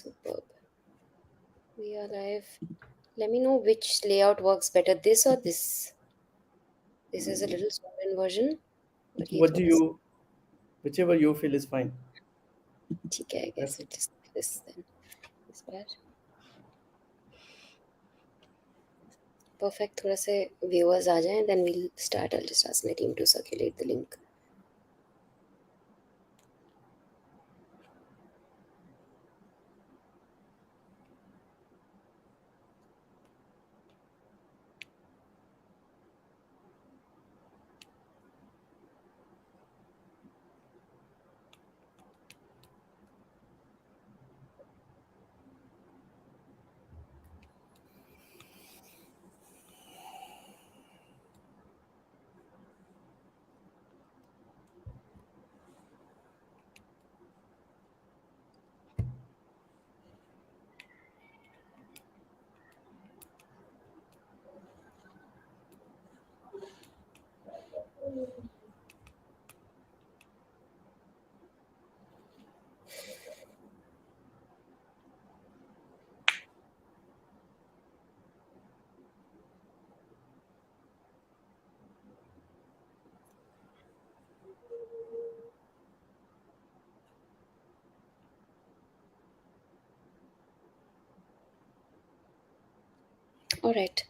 Superb. We are live. Let me know which layout works better, this or this. This is a little stolen version, but ये What do थोड़ा सा you, whichever you feel is fine. ठीक है. I guess That's it is this then. This bar perfect. थोड़ा से viewers आ जाएं, then we'll start. I'll just ask my team to circulate the link. All right.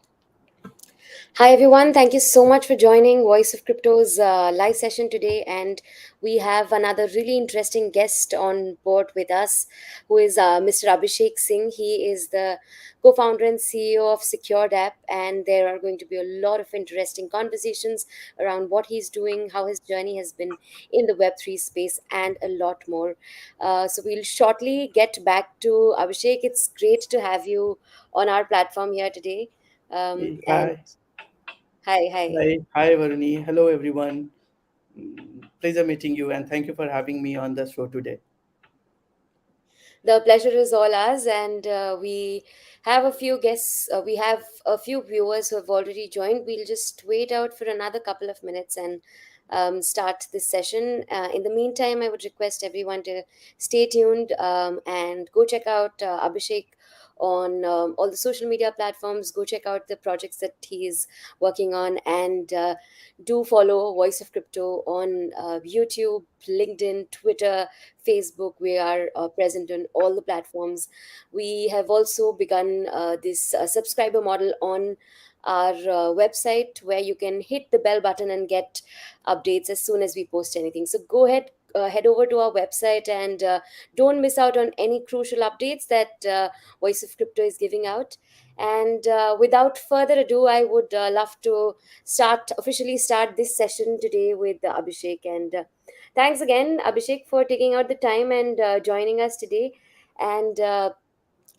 Hi, everyone. Thank you so much for joining Voice of Crypto's live session today. And we have another really interesting guest on board with us, who is Mr. Abhishek Singh. He is the co founder and CEO of Secured App. And there are going to be a lot of interesting conversations around what he's doing, how his journey has been in the Web3 space, and a lot more. So we'll shortly get back to Abhishek. It's great to have you on our platform here today. Hey, And hi. hi, hi. Hi, Varuni. Hello, everyone. Pleasure meeting you, and thank you for having me on the show today. The pleasure is all ours, and we have a few guests. We have a few viewers who have already joined. We'll just wait out for another couple of minutes and start this session. In the meantime, I would request everyone to stay tuned and go check out Abhishek on all the social media platforms. Go check out the projects that he is working on, and do follow Voice of Crypto on YouTube, LinkedIn, Twitter, Facebook. We are present on all the platforms. We have also begun this subscriber model on our website, where you can hit the bell button and get updates as soon as we post anything. So go ahead. Head over to our website and don't miss out on any crucial updates that Voice of Crypto is giving out. And without further ado, I would love to start this session today with Abhishek. And thanks again, Abhishek, for taking out the time and joining us today. And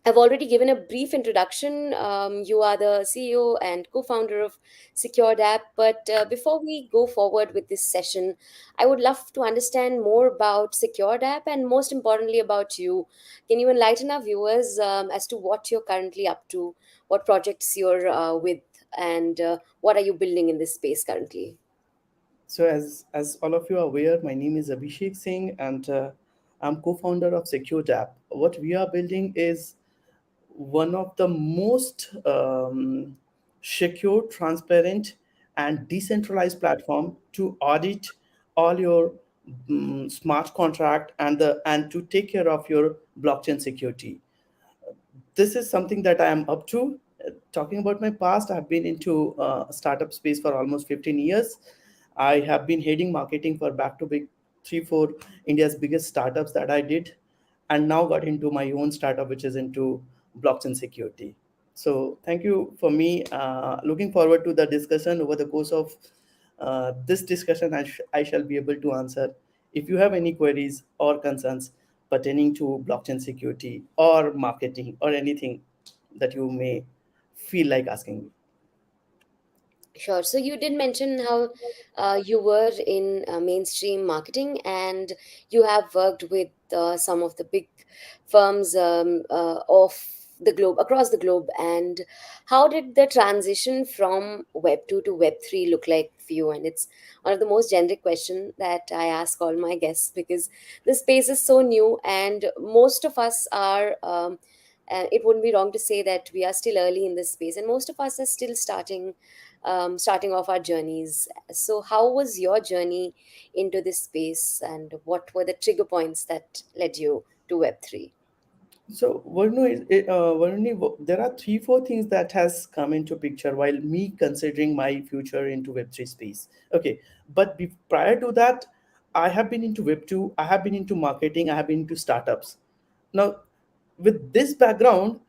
I've already given a brief introduction. You are the CEO and co founder of Secured App. But before we go forward with this session, I would love to understand more about Secured App and, most importantly, about you. Can you enlighten our viewers as to what you're currently up to, what projects you're with, and what are you building in this space currently? So, as all of you are aware, my name is Abhishek Singh, and I'm co-founder of Secure App. What we are building is one of the most secure, transparent, and decentralized platform to audit all your smart contract and to take care of your blockchain security. This is something that I am up to. Talking about my past, I've been into startup space for almost 15 years. I have been heading marketing for back to big three, four India's biggest startups that I did, and now got into my own startup, which is into blockchain security. So thank you for me. Looking forward to the discussion over the course of this discussion. I shall be able to answer if you have any queries or concerns pertaining to blockchain security or marketing or anything that you may feel like asking me. Sure. So you did mention how you were in mainstream marketing, and you have worked with some of the big firms of the globe, across the globe, and how did the transition from web 2 to web 3 look like for you? And it's one of the most generic question that I ask all my guests, because the space is so new and most of us are it wouldn't be wrong to say that we are still early in this space, and most of us are still starting off our journeys. So how was your journey into this space, and what were the trigger points that led you to web 3? So, Varuni, there are three, four things that has come into picture while me considering my future into Web3 space. Okay, but prior to that, I have been into Web2, I have been into marketing, I have been into startups. Now, with this background,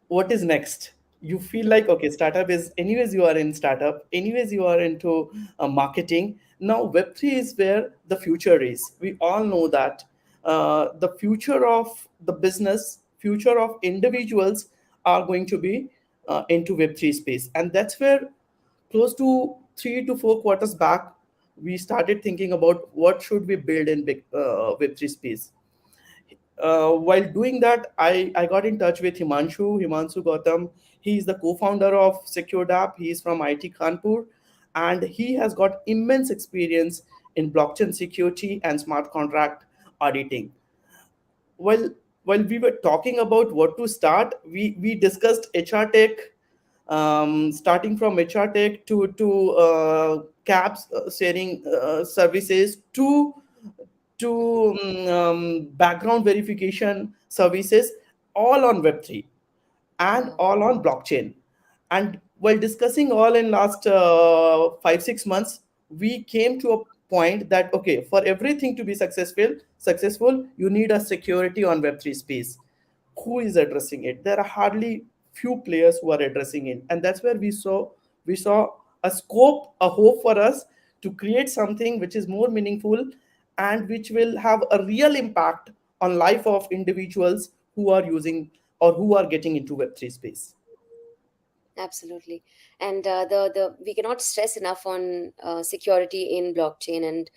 what is next? You feel like, okay, startup is, anyways you are in startup, anyways you are into marketing. Now Web3 is where the future is. We all know that the future of the business, future of individuals are going to be into Web3 space, and that's where close to 3 to 4 quarters back we started thinking about what should we build in big Web3 space. While doing that, I got in touch with Himanshu Gautam. He is the co-founder of Secured App. He is from IT Kanpur, and he has got immense experience in blockchain security and smart contract auditing. While we were talking about what to start, we discussed HR tech, starting from HR tech to cabs sharing services to background verification services, all on Web3 and Wow. all on blockchain. And while discussing all in last 5 6 months, we came to a point that okay, for everything to be successful, you need a security on Web3 space. Who is addressing it? There are hardly few players who are addressing it, and that's where we saw a scope, a hope for us to create something which is more meaningful and which will have a real impact on life of individuals who are using or who are getting into Web3 space. Absolutely. And the we cannot stress enough on security in blockchain. And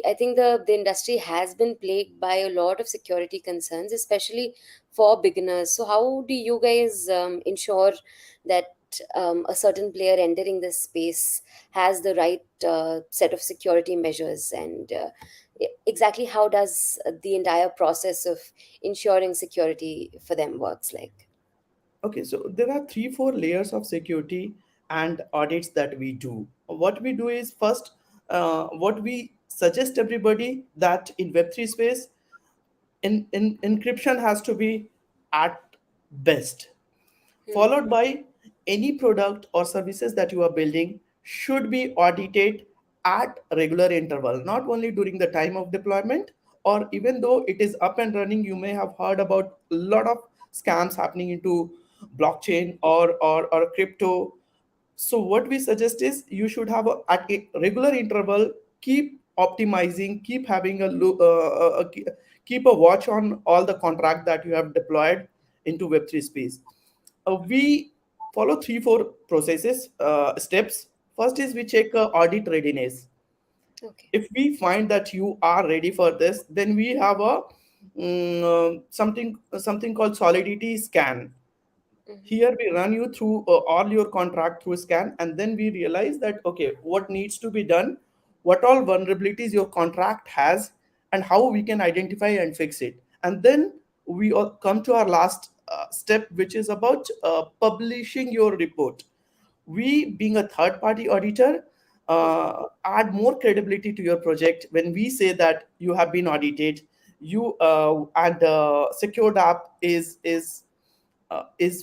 I think the industry has been plagued by a lot of security concerns, especially for beginners. So how do you guys ensure that a certain player entering this space has the right set of security measures? And exactly how does the entire process of ensuring security for them works like? Okay, so there are 3 4 layers of security and audits that we do. What we do is first, what we suggest everybody that in Web3 space, encryption has to be at best, Hmm. followed by any product or services that you are building should be audited at regular interval, not only during the time of deployment, or even though it is up and running. You may have heard about a lot of scams happening into blockchain or crypto. So what we suggest is you should have at a regular interval, keep optimizing, keep having keep a watch on all the contract that you have deployed into Web3 space. We follow 3 4 processes steps. First is we check audit readiness. Okay. If we find that you are ready for this, then we have a something called solidity scan. Hmm. Here we run you through all your contract through scan, and then we realize that okay, what needs to be done, what all vulnerabilities your contract has, and how we can identify and fix it. And then we all come to our last step, which is about publishing your report. We, being a third party auditor, add more credibility to your project when we say that you have been audited. You and Secured App is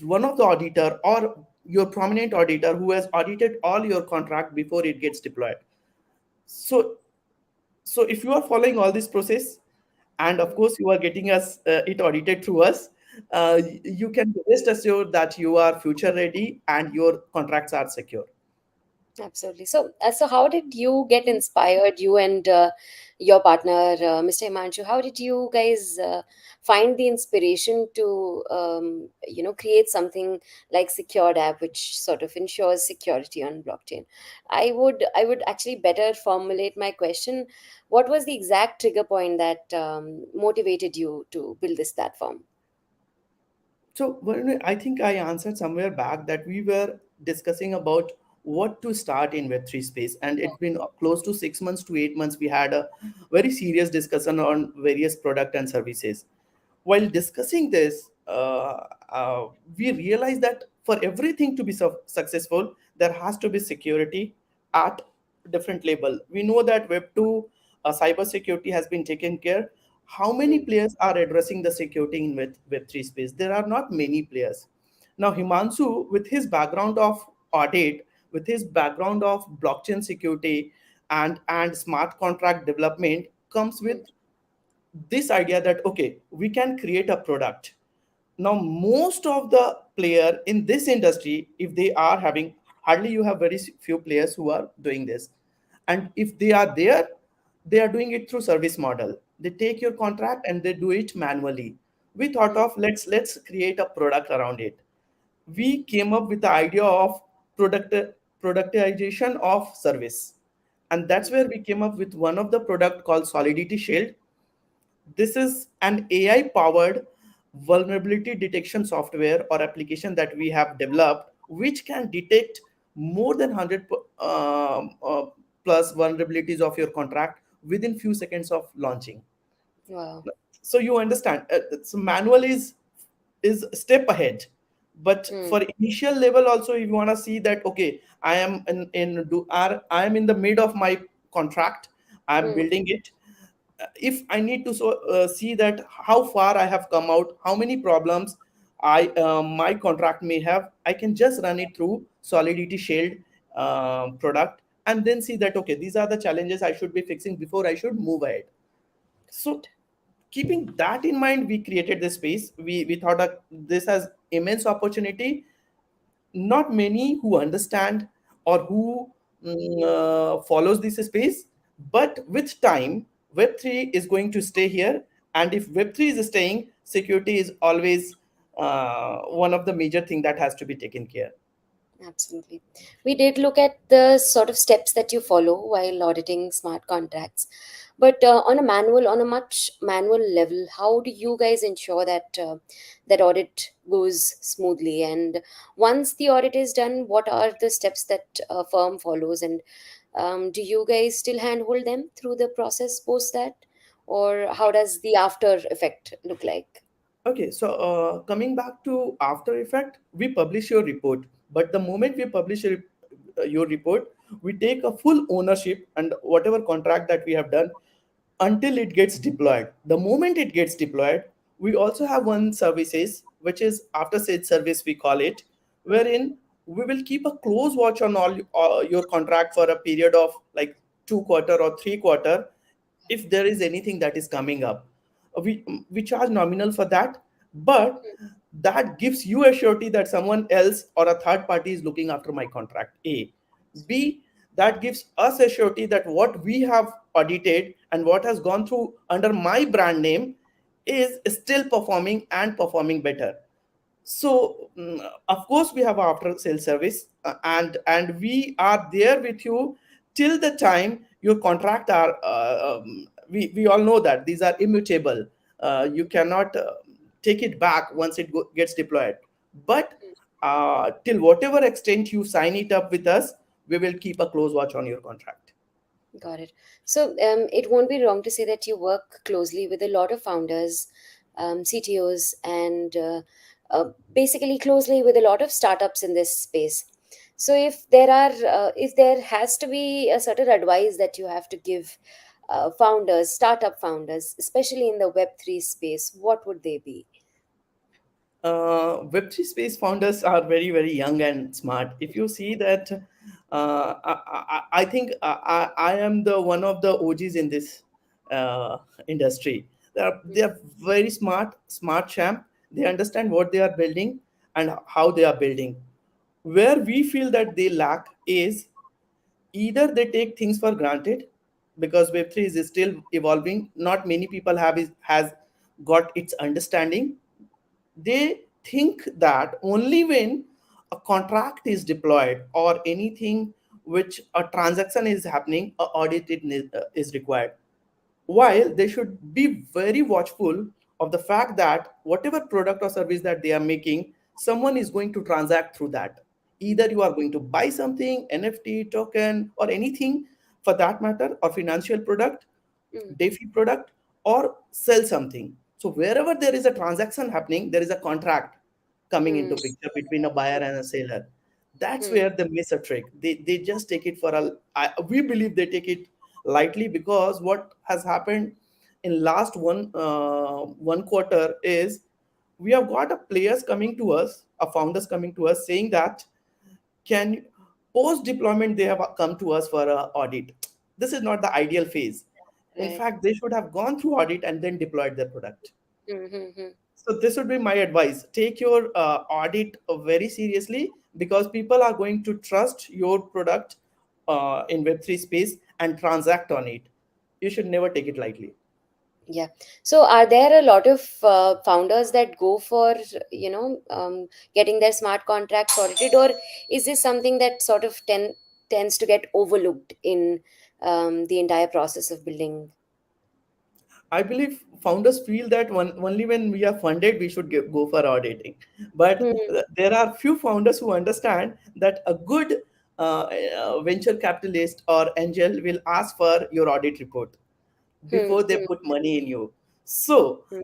one of the auditor or your prominent auditor who has audited all your contract before it gets deployed. So so if you are following all this process, and of course you are getting us it audited through us, you can rest assured that you are future ready and your contracts are secure. Absolutely. So, so how did you get inspired, you and your partner, Mr. Himanshu? How did you guys find the inspiration to, create something like Secured App, which sort of ensures security on blockchain? I would actually better formulate my question. What was the exact trigger point that motivated you to build this platform? So, Varun, I think I answered somewhere back that we were discussing about what to start in Web3 space, and it's been close to 6 months to 8 months. We had a very serious discussion on various product and services. While discussing this, we realized that for everything to be successful, there has to be security at different level. We know that Web2 cyber security has been taken care. How many Mm, players are addressing the security in Web3 space? There are not many players. Now, Himanshu, with his background of audit, with his background of blockchain security and smart contract development, comes with mm, this idea that okay, we can create a product. Now most of the player in this industry, if they are having, hardly you have very few players who are doing this, and if they are there, they are doing it through service model. They take your contract and they do it manually. We thought mm, of let's create a product around it. We came up with the idea of product productization of service, and that's mm, where we came up with one of the product called Solidity Shield. This is an AI powered vulnerability detection software or application that we have developed, which can detect more than 100 plus vulnerabilities of your contract within few seconds of launching. wow. So you understand, so manual is step ahead, but Mm, for initial level also, if you want to see that okay, I am I am in the mid of my contract, I am mm, building it. If I need to see that how far I have come out, how many problems my contract may have, I can just run it through Solidity Shield product, and then see that okay, these are the challenges I should be fixing before I should move ahead. So correct. keeping that in mind, we created this space. We thought that this has immense opportunity. Not many who understand or who follows this space, but with time Web3 is going to stay here, and if Web3 is staying, security is always one of the major thing that has to be taken care. Absolutely. We did look at the sort of steps that you follow while auditing smart contracts. But on a much manual level, how do you guys ensure that that audit goes smoothly? And once the audit is done, what are the steps that a firm follows? And do you guys still handhold them through the process post that? Or how does the after effect look like? Okay, so coming back to After Effect, we publish your report. But the moment we publish your report, we take a full ownership and whatever contract that we have done until it gets deployed. The moment it gets deployed, we also have one services which is after sales service we call it, wherein we will keep a close watch on all your contract for a period of like 2 quarter or 3 quarter. If there is anything that is coming up, we charge nominal for that, but that gives you a surety that someone else or a third party is looking after my contract. A, B, that gives us a surety that what we have audited and what has gone through under my brand name is still performing and performing better. So of course we have after sales service, and we are there with you till the time your contract are we all know that these are immutable. You cannot take it back once it gets deployed, but till whatever extent you sign it up with us, we will keep a close watch on your contract. Got it. So it won't be wrong to say that you work closely with a lot of founders, CTOs, and basically closely with a lot of startups in this space. So if there has to be a certain advice that you have to give founders, startup founders, especially in the Web3 space, what would they be? Web3 space founders are very, very young and smart. If you see that, I think I am the one of the OGs in this industry. They are very smart champ. They understand what they are building and how they are building. Where we feel that they lack is either they take things for granted because Web3 is still evolving. Not many people has got its understanding. They think that only when a contract is deployed or anything which a transaction is happening, a audit is required. While they should be very watchful of the fact that whatever product or service that they are making, someone is going to transact through that. Either you are going to buy something, NFT, token, or anything for that matter, or financial product, mm, DeFi product, or sell something. So wherever there is a transaction happening, there is a contract coming mm, into picture between a buyer and a seller. That's mm, where they miss a trick. They just take it for we believe they take it lightly, because what has happened in last one quarter is we have got a players coming to us, a founders coming to us saying that can post deployment they have come to us for a audit. This is not the ideal phase. In right. fact, they should have gone through audit and then deployed their product. Mm, mm, mm. So this would be my advice: take your audit very seriously, because people are going to trust your product in Web3 space and transact on it. You should never take it lightly. Yeah. So are there a lot of founders that go for, getting their smart contracts audited, or is this something that sort of tends to get overlooked in the entire process of building? I believe founders feel that only when we are funded we should go for auditing. But Hmm, there are few founders who understand that a good venture capitalist or angel will ask for your audit report hmm, before they hmm, put money in you. So hmm,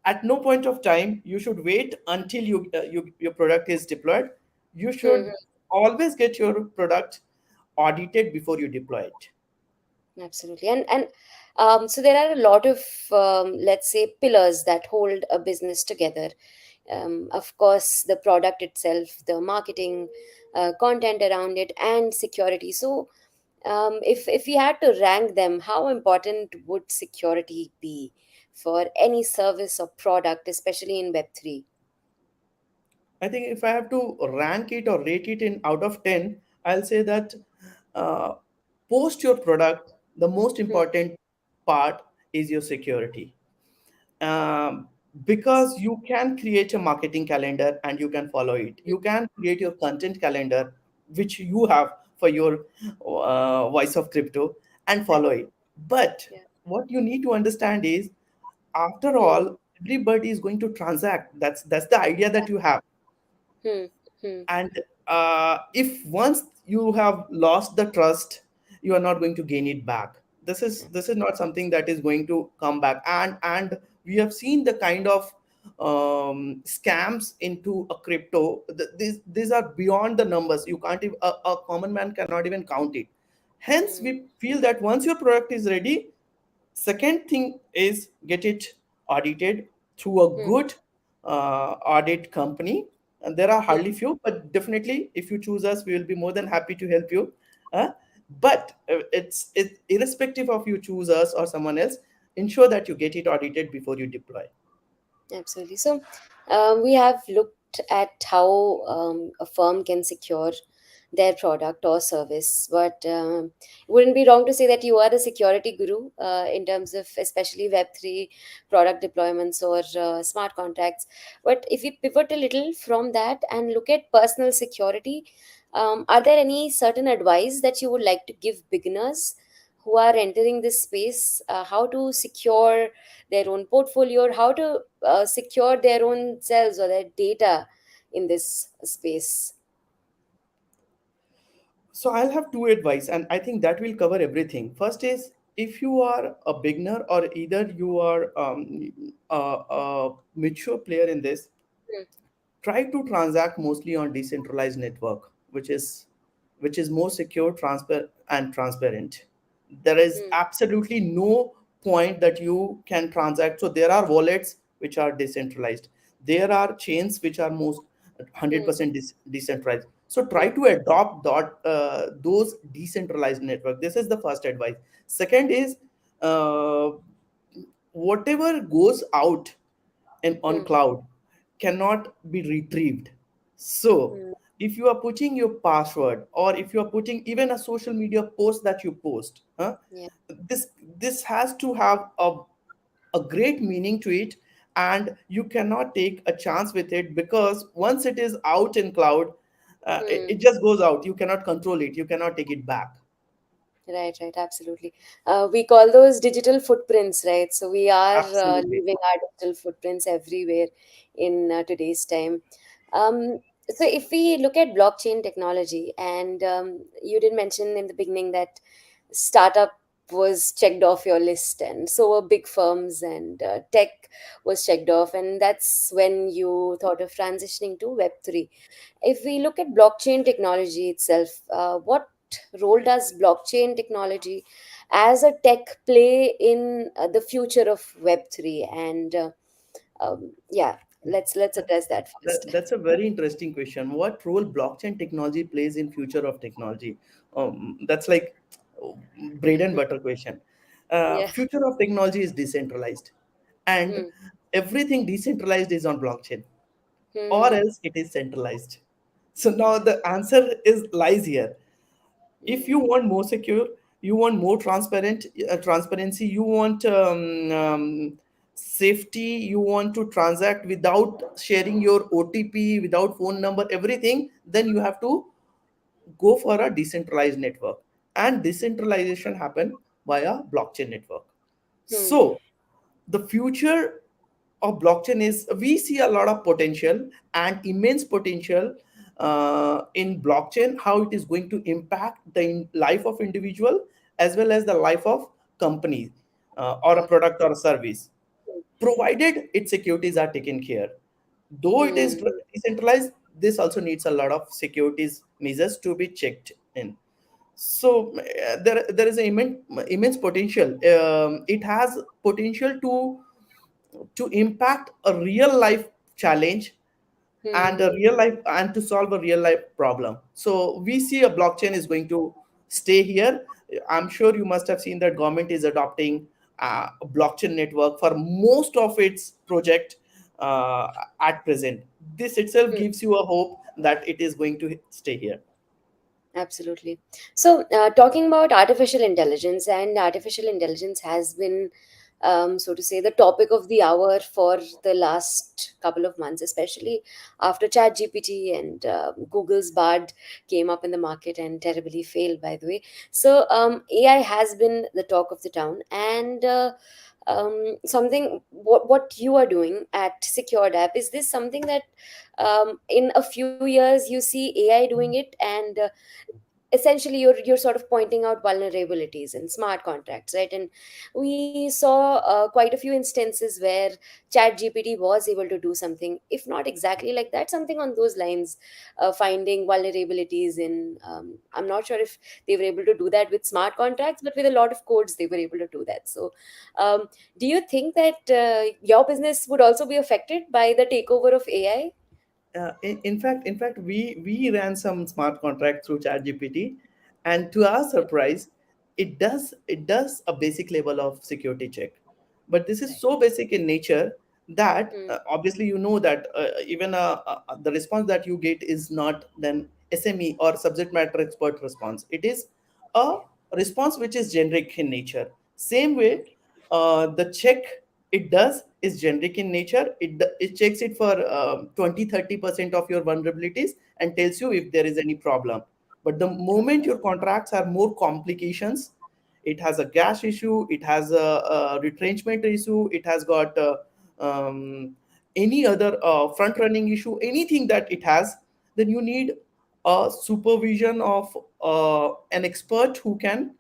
at no point of time you should wait until your product is deployed. You hmm, should always get your product audited before you deploy it. absolutely. And so there are a lot of, let's say, pillars that hold a business together. Of course, the product itself, the marketing, content around it, and security. So, if we had to rank them, how important would security be for any service or product, especially in Web3? I think if I have to rank it or rate it in out of 10, I'll say that uh, post your product, the most Hmm, important part is your security. Um, because you can create a marketing calendar and you can follow it. You can create your content calendar, which you have for your voice of crypto, and follow it. But yeah. what you need to understand is, after Hmm, all, everybody is going to transact. That's the idea that you have. hmm, hmm, And if once you have lost the trust, you are not going to gain it back. This is not something that is going to come back. And we have seen the kind of scams into a crypto. These are beyond the numbers. You can't even, a common man cannot even count it. Hence hmm, we feel that once your product is ready, second thing is get it audited through a hmm, good audit company. And there are hmm. hardly few, but definitely if you choose us, we will be more than happy to help you. Uh, but it's irrespective of you choose us or someone else, ensure that you get it audited before you deploy. Absolutely. So, we have looked at how a firm can secure their product or service, but it wouldn't be wrong to say that you are the security guru in terms of especially Web3 product deployments or smart contracts. But if we pivot a little from that and look at personal security, are there any certain advice that you would like to give beginners who are entering this space, how to secure their own portfolio, or how to secure their own selves or their data in this space? So I'll have two advice, and I think that will cover everything. First is, if you are a beginner or either you are a mature player in this, Hmm, try to transact mostly on decentralized network, which is more secure, transparent. There is hmm, absolutely no point that you can transact. So there are wallets which are decentralized, there are chains which are most hmm, 100% decentralized. So try hmm, to adopt those decentralized network. This is the first advice. Second is, uh, whatever goes out and on hmm, cloud cannot be retrieved. So hmm. if you are putting your password, or if you are putting even a social media post that you post, Yeah. this this has to have a great meaning to it, and you cannot take a chance with it, because once it is out in cloud, it Hmm. just goes out. You cannot control it, you cannot take it back. Right, right, absolutely. We call those digital footprints, right? So we are Absolutely. leaving our digital footprints everywhere in today's time. Um, so if we look at blockchain technology, and you did mention in the beginning that startup was checked off your list, and so were big firms, and tech was checked off, and that's when you thought of transitioning to Web3. If we look at blockchain technology itself, what role does blockchain technology as a tech play in the future of Web3? And yeah, let's address that first. That's a very interesting question. What role blockchain technology plays in future of technology? That's like bread and butter question. Yeah. Future of technology is decentralized, and Hmm. everything decentralized is on blockchain, or Hmm. else it is centralized. So now the answer is lies here. If Hmm. you want more secure, you want more transparency, you want safety, you want to transact without sharing your OTP, without phone number, everything, then you have to go for a decentralized network, and decentralization happen via blockchain network. Hmm. So the future of blockchain is, we see a lot of potential and immense potential in blockchain, how it is going to impact the life of individual as well as the life of companies, or a Hmm. product or a service, provided its securities are taken care. Though it is Hmm. decentralized, this also needs a lot of securities measures to be checked in. So there is an immense potential. It has potential to impact a real life challenge, and a Hmm. real life, and to solve a real life problem. So we see a blockchain is going to stay here. I'm sure you must have seen that government is adopting a blockchain network for most of its project at present. This itself Hmm. gives you a hope that it is going to stay here. Absolutely. So, talking about artificial intelligence, and artificial intelligence has been, so to say, the topic of the hour for the last couple of months, especially after ChatGPT and Google's Bard came up in the market and terribly failed, by the way. So, AI has been the talk of the town, and something what you are doing at Secured App, is this something that in a few years you see AI doing it, and essentially you're sort of pointing out vulnerabilities in smart contracts, right? And we saw quite a few instances where chat gpt was able to do something, if not exactly like that, something on those lines, finding vulnerabilities in, I'm not sure if they were able to do that with smart contracts, but with a lot of codes they were able to do that. So do you think that your business would also be affected by the takeover of AI? In fact, we ran some smart contract through ChatGPT, and to our surprise, it does a basic level of security check. But this is Right. so basic in nature that Hmm. obviously you know that even the response that you get is not then SME or subject matter expert response. It is a response which is generic in nature. Same way, Okay. the check it does is generic in nature. It checks it for 20-30% of your vulnerabilities and tells you if there is any problem. But the moment your contracts are more complications, it has a gas issue, it has a retrenchment issue, it has got um, any other front running issue, anything that it has, then you need a supervision of an expert who can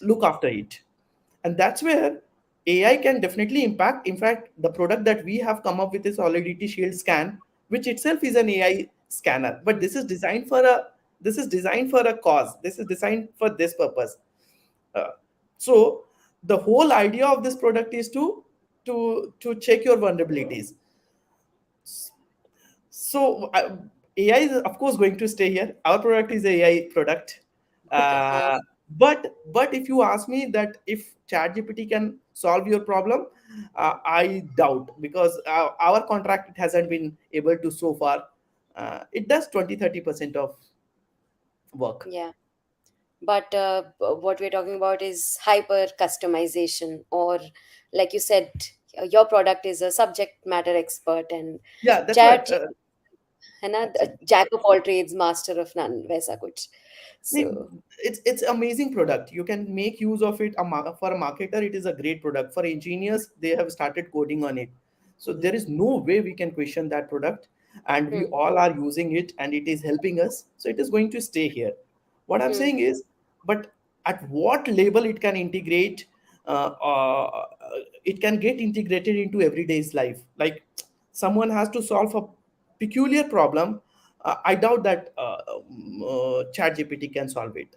look Absolutely. after it. And that's where AI can definitely impact. In fact, the product that we have come up with is Solidity Shield Scan, which itself is an AI scanner. But this is designed for a cause. This is designed for this purpose. Uh, so the whole idea of this product is to check your vulnerabilities. So AI is of course going to stay here. Our product is a AI product. Uh, Nice. but if you ask me that if ChatGPT can solve your problem, I doubt, because our contract it hasn't been able to so far. It does 20-30% of work. Yeah. But what we're talking about is hyper customization, or like you said, your product is a subject matter expert, and Yeah, that's chat right. है ना, Absolutely. jack of all trades, master of none, वैसा कुछ. Like, So. it's amazing product. You can make use of it. For a marketer, it is a great product. For engineers, they have started coding on it. So there is no way we can question that product, and we Hmm. all are using it, and it is helping us. So it is going to stay here. What I'm Hmm. saying is, but at what level it can integrate? Uh, uh, it can get integrated into everyday's life. Like someone has to solve a peculiar problem. I doubt that ChatGPT can solve it.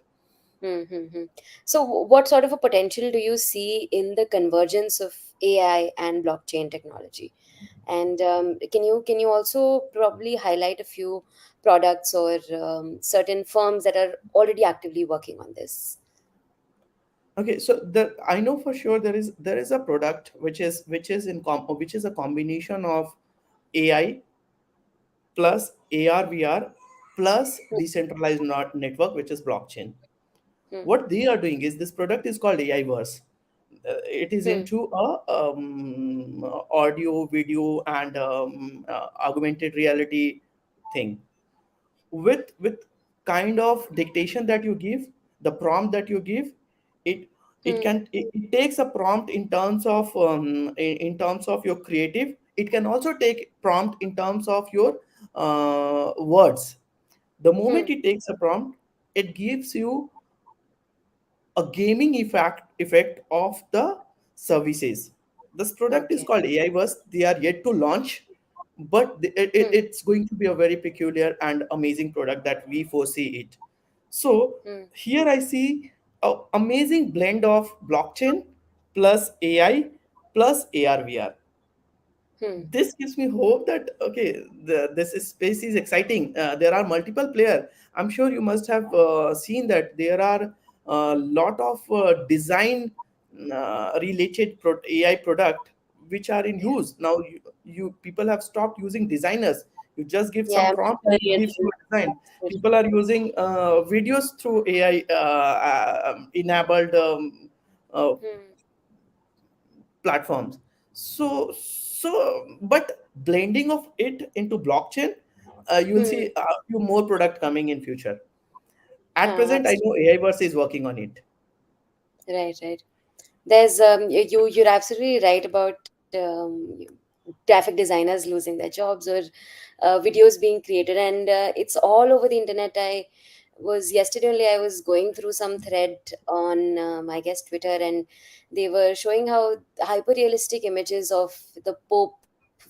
Mm-hmm. So, what sort of a potential do you see in the convergence of AI and blockchain technology? And can you also probably highlight a few products or certain firms that are already actively working on this? Okay, so I know for sure there is a product which is a combination of AI plus AR/VR plus Hmm. decentralized network, which is blockchain. Hmm. What they are doing is this product is called AI Verse. It is Hmm. into a audio, video, and augmented reality thing. With kind of dictation that you give, the prompt that you give, it Hmm. it takes a prompt in terms of in terms of your creative. It can also take prompt in terms of your words. The moment Hmm. it takes a prompt, it gives you a gaming effect of the services. This product is Okay. called AI Verse. They are yet to launch, but Hmm. it's going to be a very peculiar and amazing product that we foresee it. So Hmm. here I see a amazing blend of blockchain plus AI plus AR/VR. Hmm. This gives me hope that okay, this space is exciting. There are multiple players. I'm sure you must have seen that there are a lot of design related AI product which are in Yeah. use now. You people have stopped using designers. You just give Yeah. some I'm prompt and it very gives you a design. interested. People are using videos through AI enabled uh, Hmm. platforms. But blending of it into blockchain, you will Hmm. see a few more product coming in future. At present, I know Absolutely. AI Verse is working on it. Right. Right. There's you're absolutely right about graphic designers losing their jobs or videos being created, and it's all over the internet. I was yesterday only, I was going through some thread on I guess Twitter, and they were showing how hyper realistic images of the Pope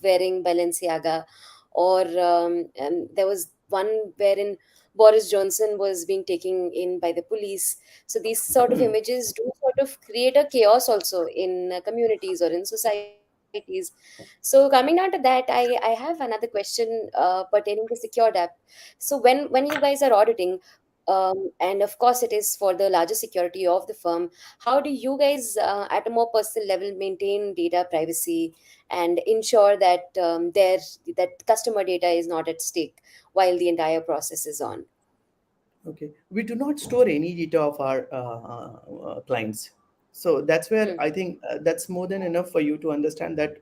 wearing Balenciaga, or and there was one wherein Boris Johnson was being taken in by the police. So these sort of Hmm. images do sort of create a chaos also in communities or in societies. So coming down to that, I have another question pertaining to secured app. So when you guys are auditing, and of course it is for the larger security of the firm, how do you guys at a more personal level maintain data privacy and ensure that that customer data is not at stake while the entire process is on? Okay, we do not store any data of our clients. So that's where Hmm. I think that's more than enough for you to understand that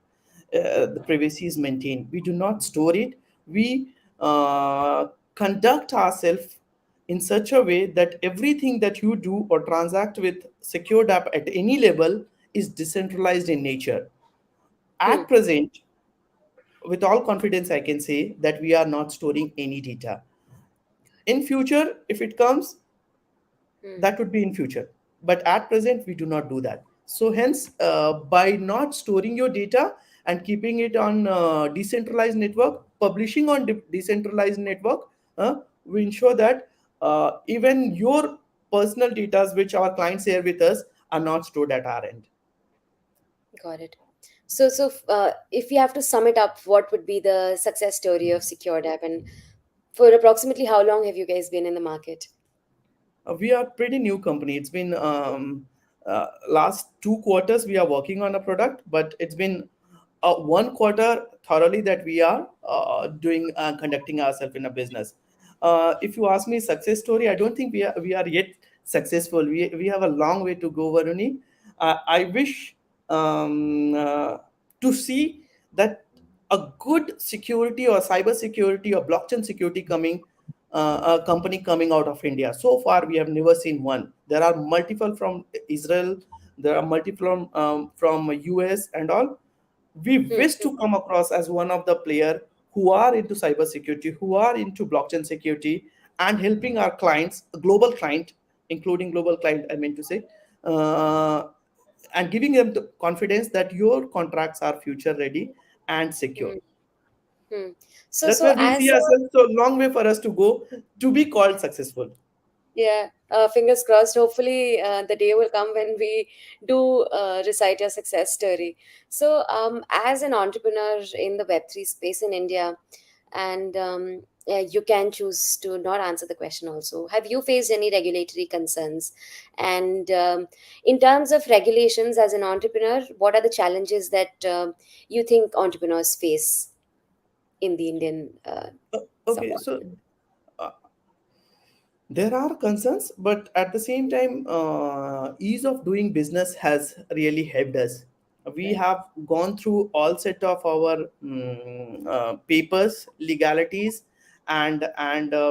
the privacy is maintained. We do not store it. We conduct ourselves in such a way that everything that you do or transact with secured app at any level is decentralized in nature. Hmm. At present, with all confidence, I can say that we are not storing any data. In future, if it comes, Hmm. that would be in future, but at present we do not do that. So hence by not storing your data and keeping it on decentralized network, publishing on decentralized network, we ensure that even your personal data which our clients share with us are not stored at our end. Got it. So, if you have to sum it up, what would be the success story of Secured App, and for approximately how long have you guys been in the market? We are pretty new company. It's been last 2 quarters we are working on a product, but it's been 1 quarter thoroughly that we are doing conducting ourselves in a business. If you ask me success story, I don't think we are yet successful. We have a long way to go, Varuni. I wish to see that a good security or cyber security or blockchain security coming a company coming out of India. So far, we have never seen one. There are multiple from Israel, there are multiple from US and all. We Hmm, wish to come across as one of the player who are into cyber security, who are into blockchain security, and helping our clients, global client, including global client, I mean to say, uh, and giving them the confidence that your contracts are future ready and secure. hmm, hmm. So, That's so where we as see a ourselves. So long way for us to go to be called successful. Yeah, fingers crossed. Hopefully, the day will come when we do recite your success story. So, as an entrepreneur in the Web3 space in India, and yeah, you can choose to not answer the question also. Have you faced any regulatory concerns? And in terms of regulations as an entrepreneur, what are the challenges that you think entrepreneurs face in the Indian Okay, somewhat? so uh, there are concerns, but at the same time, ease of doing business has really helped us. We Right. have gone through all set of our papers, legalities, and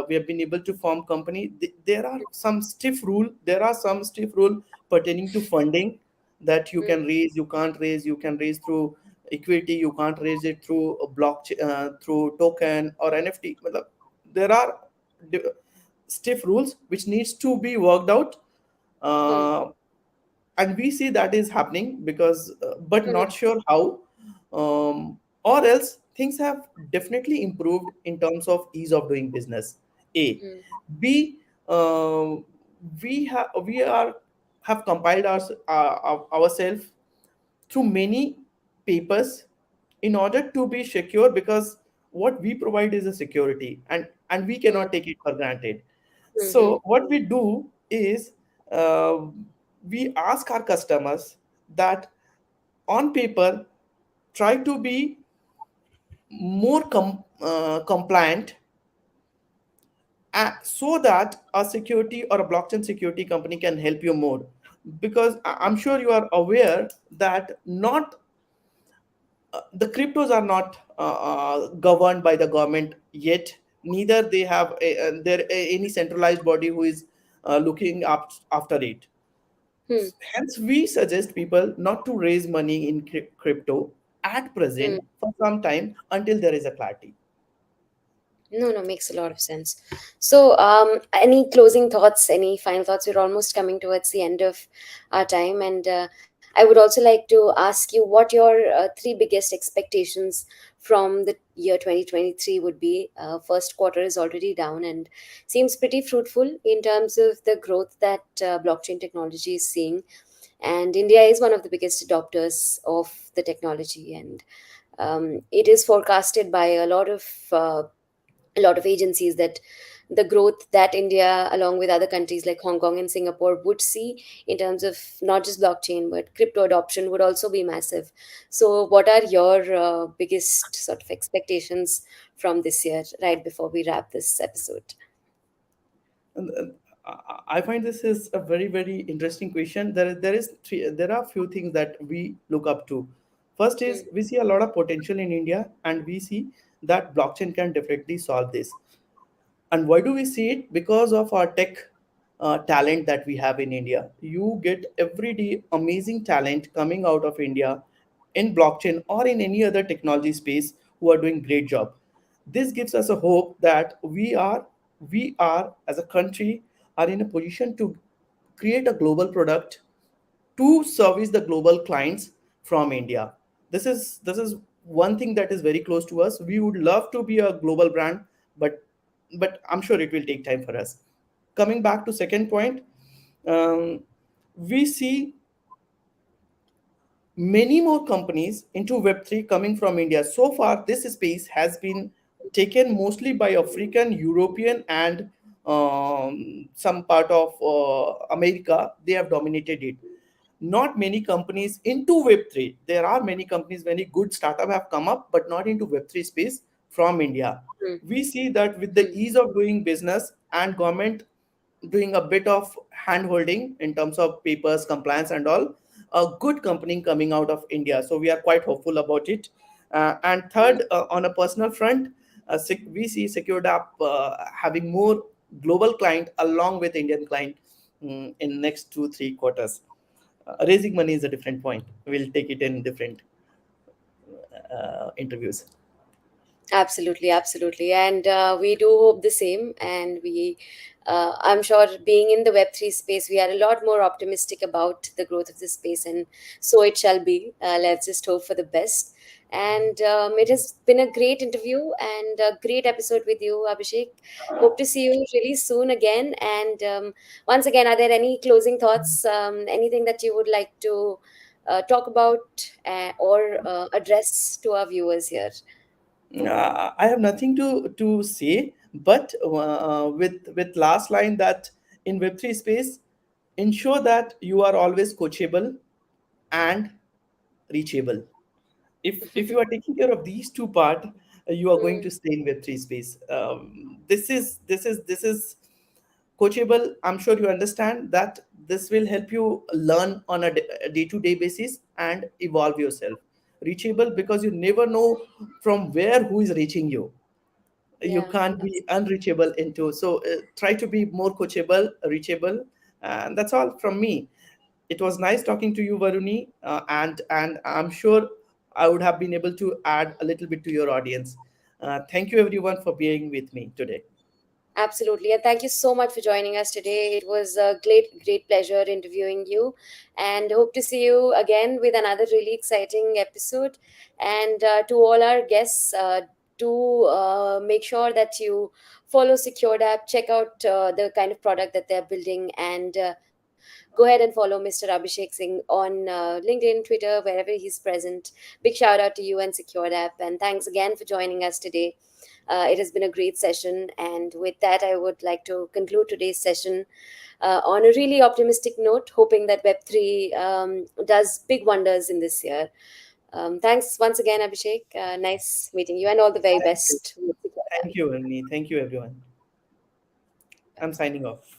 we have been able to form company. There are some stiff rule. There are some stiff rule pertaining to funding that you Mm, can raise, you can't raise, you can raise through equity, you can't raise it through a blockchain, through token or NFT. Matlab, there are stiff rules which needs to be worked out, mm, uh, and we see that is happening because but mm, not sure how, or else things have definitely improved in terms of ease of doing business. A, mm, B, we are have compiled ourselves through many papers in order to be secure, because what we provide is a security, and we mm, cannot take it for granted. mm, mm, So what we do is, uh, we ask our customers that on paper try to be more compliant, so that a security or a blockchain security company can help you more, because I'm sure you are aware that not the cryptos are not governed by the government yet, neither they have any centralized body who is looking up after it. mm, Hence we suggest people not to raise money in crypto at mm. present for some time until there is a clarity. No, no, makes a lot of sense. So, any closing thoughts, any final thoughts? We're almost coming towards the end of our time, and I would also like to ask you what your three biggest expectations from the year 2023 would be. First quarter is already down and seems pretty fruitful in terms of the growth that blockchain technology is seeing, and India is one of the biggest adopters of the technology, and it is forecasted by a lot of agencies that the growth that India, along with other countries like Hong Kong and Singapore, would see in terms of not just blockchain but crypto adoption would also be massive. So, what are your biggest sort of expectations from this year, right before we wrap this episode? And, I find this is a very very interesting question. There are few things that we look up to. First Hmm, is we see a lot of potential in India, and we see that blockchain can definitely solve this. And why do we see it? Because of our tech talent that we have in India. You get every day amazing talent coming out of India in blockchain or in any other technology space who are doing great job. This gives us a hope that we are as a country are in a position to create a global product to service the global clients from India. This is one thing that is very close to us. We would love to be a global brand, but I'm sure it will take time for us. Coming back to second point, um, we see many more companies into Web3 coming from India. So far, this space has been taken mostly by African, European, and some part of America. They have dominated it. Not many companies into Web3. There are many companies, many good startup have come up, but not into Web3 space from India. hmm, We see that with the hmm, ease of doing business and government doing a bit of hand holding in terms of papers, compliance, and all, a good company coming out of India. So we are quite hopeful about it. And third, on a personal front, we see Secured App having more global client along with Indian client in next 2-3 quarters. Raising money is a different point. We'll take it in different interviews. Absolutely, absolutely. And we do hope the same. And I'm sure being in the Web3 space, we are a lot more optimistic about the growth of this space. And so it shall be. Let's just hope for the best. And it has been a great interview and a great episode with you, Abhishek. Hope to see you really soon again. And once again, are there any closing thoughts, anything that you would like to talk about or address to our viewers here? I have nothing to say, but with last line that in Web3 space, ensure that you are always coachable and reachable. If you are taking care of these two part, you are going Hmm. to stay in Web3 space. This is coachable. I'm sure you understand that this will help you learn on a day-to-day basis and evolve yourself. Reachable because you never know from where who is reaching you. You Yeah. can't be unreachable into, so try to be more coachable, reachable, and that's all from me. It was nice talking to you, Varuni, and I'm sure I would have been able to add a little bit to your audience. Thank you everyone for being with me today. Absolutely. And thank you so much for joining us today. It was a great, great pleasure interviewing you. And hope to see you again with another really exciting episode. And to all our guests, do make sure that you follow Secured App, check out the kind of product that they're building, and go ahead and follow Mr. Abhishek Singh on LinkedIn, Twitter, wherever he's present. Big shout out to you and Secured App. And thanks again for joining us today. It has been a great session. And with that, I would like to conclude today's session on a really optimistic note, hoping that Web3 does big wonders in this year. Thanks once again, Abhishek. Nice meeting you, and all the very Thank you. best with Secure App. Thank you, Varuni. Thank you, everyone. I'm signing off.